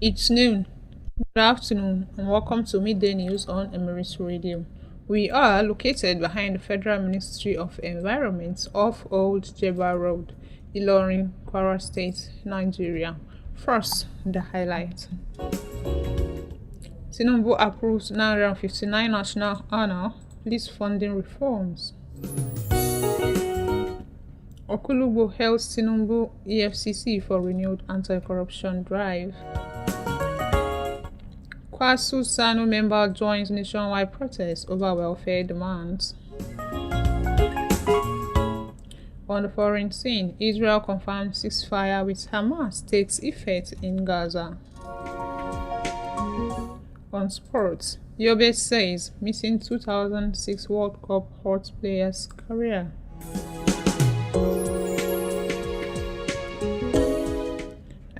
It's noon. Good afternoon, and welcome to Midday News on Emirates Radio. We are located behind the Federal Ministry of Environment off Old Jebba Road, Ilorin, Kwara State, Nigeria. First, the highlight. Tinubu approves 959 national honor police funding reforms. Okulugbo hails Tinubu EFCC for renewed anti-corruption drive. Kwasu Sanu member joins nationwide protest over welfare demands. On the foreign scene, Israel confirms ceasefire with Hamas takes effect in Gaza. On sports, Yobe says missing 2006 World Cup hurt player's career.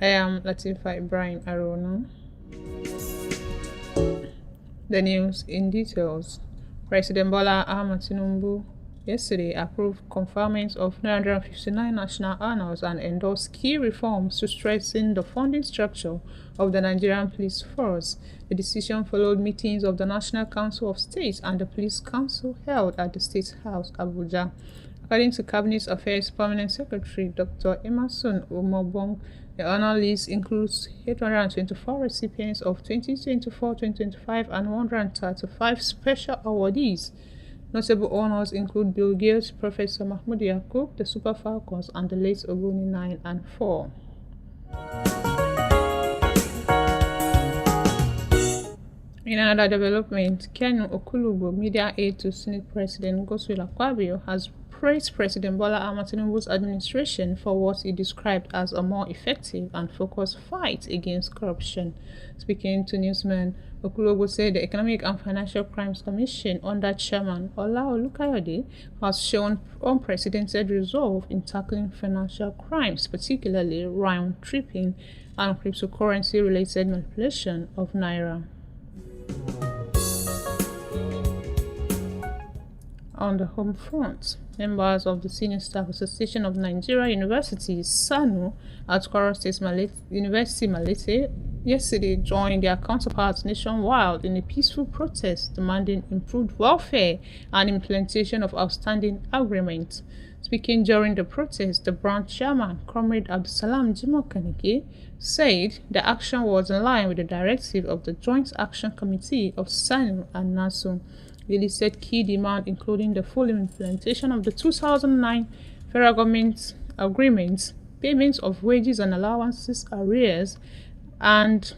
I am Latifah Ibrahim-Arowona. The news in details. President Bola Ahmed Tinubu yesterday approved conferment of 959 national honors and endorsed key reforms to strengthen the funding structure of the Nigerian Police Force. The decision followed meetings of the National Council of State and the Police Council held at the State House, Abuja. According to Cabinet Affairs Permanent Secretary Dr. Emerson Umobong, the honor list includes 824 recipients of 2024-2025 and 135 special awardees. Notable honors include Bill Gates, Professor Mahmoud Yakub, the Super Falcons, and the late Ogoni 9 and 4. In another development, Kenu Okulugbo, media aide to Senate President Godswill Akpabio, has praised President Bola Ahmed Tinubu's administration for what he described as a more effective and focused fight against corruption. Speaking to newsmen, Okulugbo said the Economic and Financial Crimes Commission under Chairman Ola Olukayode has shown unprecedented resolve in tackling financial crimes, particularly round-tripping and cryptocurrency-related manipulation of Naira. On the home front, members of the Senior Staff Association of Nigeria Universities, SANU, at Kwara State University Malete, yesterday joined their counterparts nationwide in a peaceful protest demanding improved welfare and implementation of outstanding agreements. Speaking during the protest, the branch chairman, Comrade Abdulsalam Jimokanike, said the action was in line with the directive of the Joint Action Committee of SANU and NASU. They listed key demands including the full implementation of the 2009 federal government agreements, payments of wages and allowances arrears, and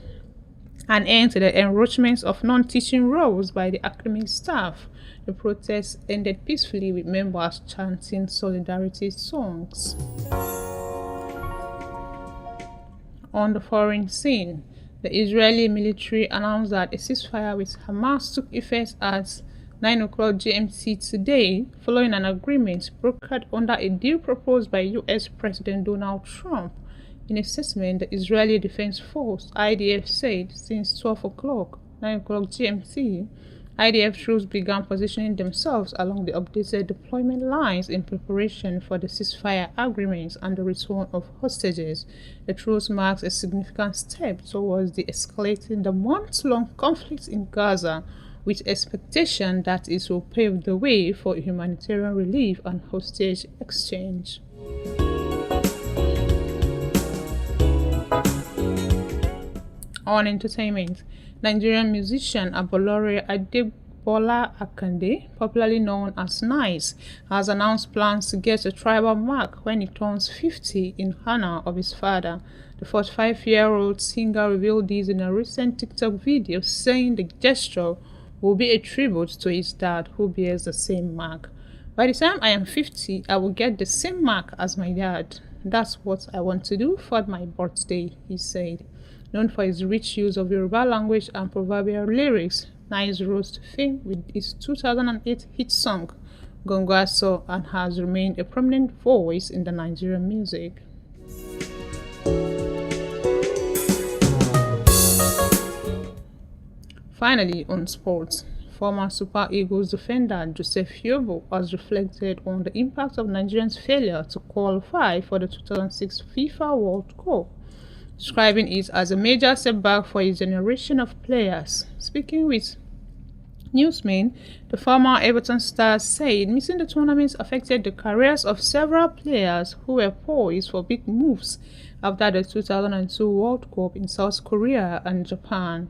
an end to the enroachment of non-teaching roles by the academic staff. The protest ended peacefully with members chanting solidarity songs. On the foreign scene, the Israeli military announced that a ceasefire with Hamas took effect at 9 o'clock GMT today, following an agreement brokered under a deal proposed by U.S. President Donald Trump. In a statement, the Israeli Defense Force (IDF) said since 12 o'clock, 9 o'clock GMT, IDF troops began positioning themselves along the updated deployment lines in preparation for the ceasefire agreements and the return of hostages. The truce marks a significant step towards de-escalating the months-long conflict in Gaza, with expectation that it will pave the way for humanitarian relief and hostage exchange. On entertainment, Nigerian musician Abolore Adebola Akande, popularly known as Nice, has announced plans to get a tribal mark when he turns 50 in honor of his father. The 45-year-old singer revealed this in a recent TikTok video, saying the gesture will be a tribute to his dad, who bears the same mark. By the time I am 50, I will get the same mark as my dad. That's what I want to do for my birthday, he said. Known for his rich use of Yoruba language and proverbial lyrics, Nice rose to fame with his 2008 hit song, Gongo, and has remained a prominent voice in the Nigerian music. Finally, on sports, former Super Eagles defender Joseph Yobo has reflected on the impact of Nigerians' failure to qualify for the 2006 FIFA World Cup. describing it as a major setback for a generation of players. Speaking with Newsman, the former Everton star said missing the tournament affected the careers of several players who were poised for big moves after the 2002 World Cup in South Korea and Japan.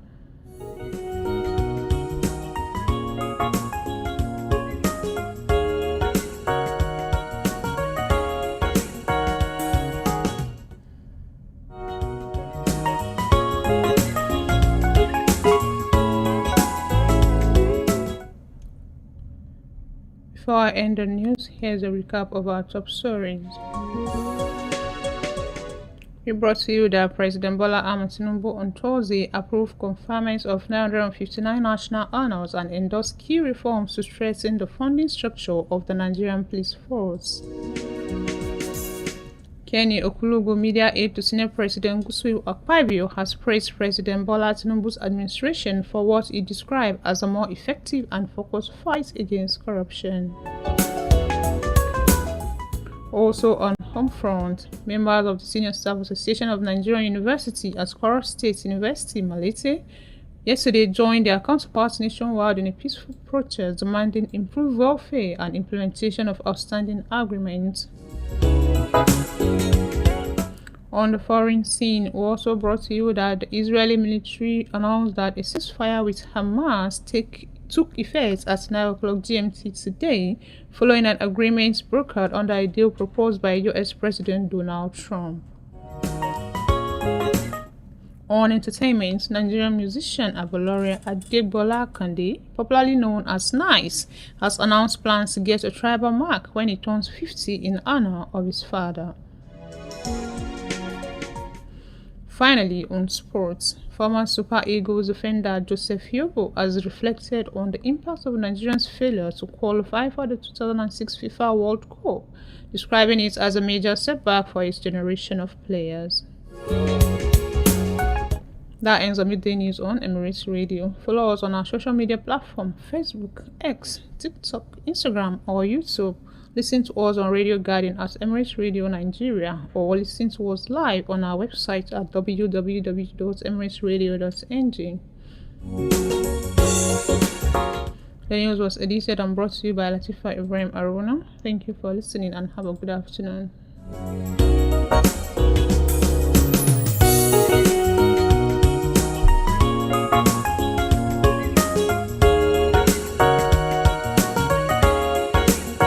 Before I end the news, here's a recap of our top stories. We brought to you that President Bola Ahmed Tinubu on Thursday approved conferment of 959 national honors and endorsed key reforms to strengthen the funding structure of the Nigerian police force. Kenny Okulugo, media aide to Senate President Godswill Akpabio, has praised President Bola Tinubu's administration for what he described as a more effective and focused fight against corruption. Also on home front, members of the Senior Staff Association of Nigerian University at Kwara State University, Malete, yesterday joined their counterparts nationwide in a peaceful protest demanding improved welfare and implementation of outstanding agreements. On the foreign scene, we also brought to you that the Israeli military announced that a ceasefire with Hamas took effect at 9 o'clock GMT today, following an agreement brokered under a deal proposed by US President Donald Trump. On entertainment, Nigerian musician Abolore Adegbola Kande, popularly known as Nice, has announced plans to get a tribal mark when he turns 50 in honor of his father. Finally, on sports, former Super Eagles defender Joseph Yobo has reflected on the impact of Nigeria's failure to qualify for the 2006 FIFA World Cup, describing it as a major setback for his generation of players. That ends the midday news on Emirates Radio. Follow us on our social media platform, Facebook, X, TikTok, Instagram, or YouTube. Listen to us on Radio Garden at Emirates Radio Nigeria, or listen to us live on our website at www.emiratesradio.ng. The news was edited and brought to you by Latifah Ibrahim-Arowona. Thank you for listening and have a good afternoon.